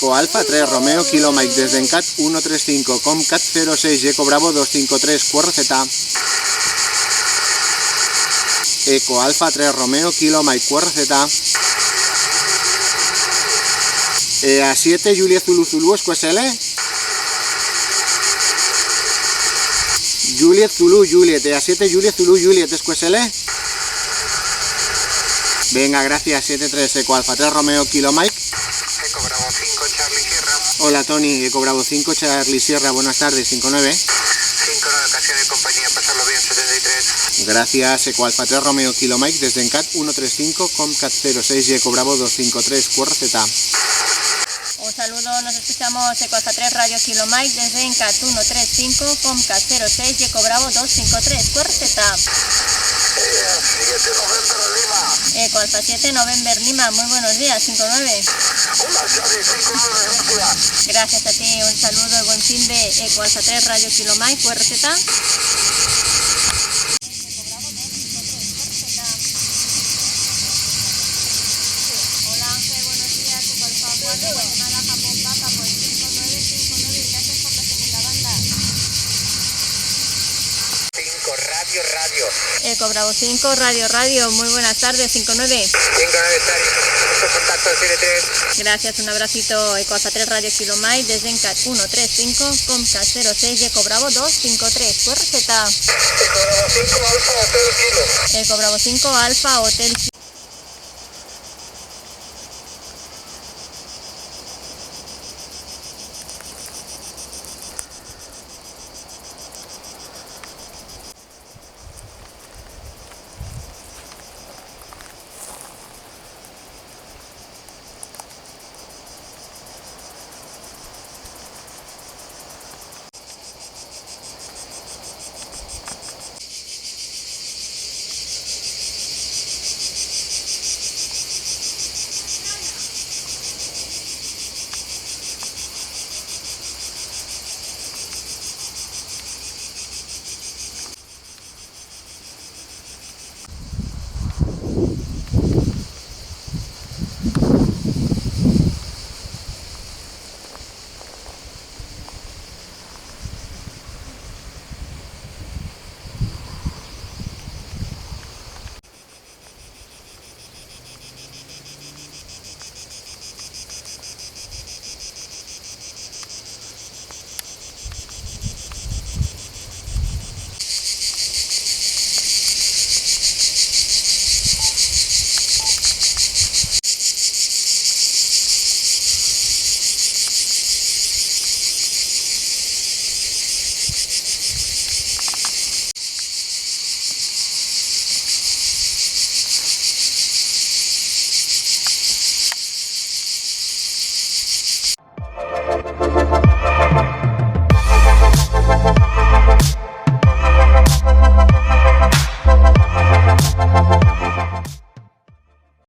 Eco Alfa 3 Romeo Kilo Mike desde Encat 135, Comcat 06, Eco Bravo 253, Cuerro Z. Eco Alfa 3 Romeo Kilo Mike, Cuerro Z. EA7 Juliet Zulu Zulu, SQSL. Juliet Zulu Juliet, EA7 Juliet Zulu Juliet, SQSL. Venga, gracias, 73, Eco Alfa 3 Romeo Kilo Mike. Eco Bravo 5 Charlie Sierra. Hola Tony, Eco Bravo 5 Charlie Sierra, buenas tardes, 59. 5-9, ocasión y compañía, pasarlo bien, 73. Gracias, Eco Alfa 3 Romeo Kilo Mike desde Encat 135, Comcat 06, Eco Bravo 253, Cuerro Z. Un saludo, nos escuchamos Eco Alfa 3 Radio Kilo Mike desde Encat 135, Comcat 06, Eco Bravo 253, Cuerro Z. 7 November Lima. Eco Alfa 7 November Lima, muy buenos días, 59. Hola Charlie, 5-9, gracias. Gracias a ti, un saludo y buen fin de Eco Alfa 3 Radio Kilo Mike, Cuerro Z. Hola Ángel, buenos días, Eco Alfa 4, Guatemala, Japón, Papa, pues 5959 y gracias por la segunda banda. 5 Radio. Eco Bravo 5 Radio, muy buenas tardes, 59. 5-9, Charlie. Mucho contacto, 73. Gracias, un abracito, Eco Alfa 3 Radio Kilo Mike desde Encat 135, Comcat 06, Eco Bravo 253, Cuerro Z. Eco Bravo 5 Alfa Hotel Kilo. Eco Bravo 5 Alfa Hotel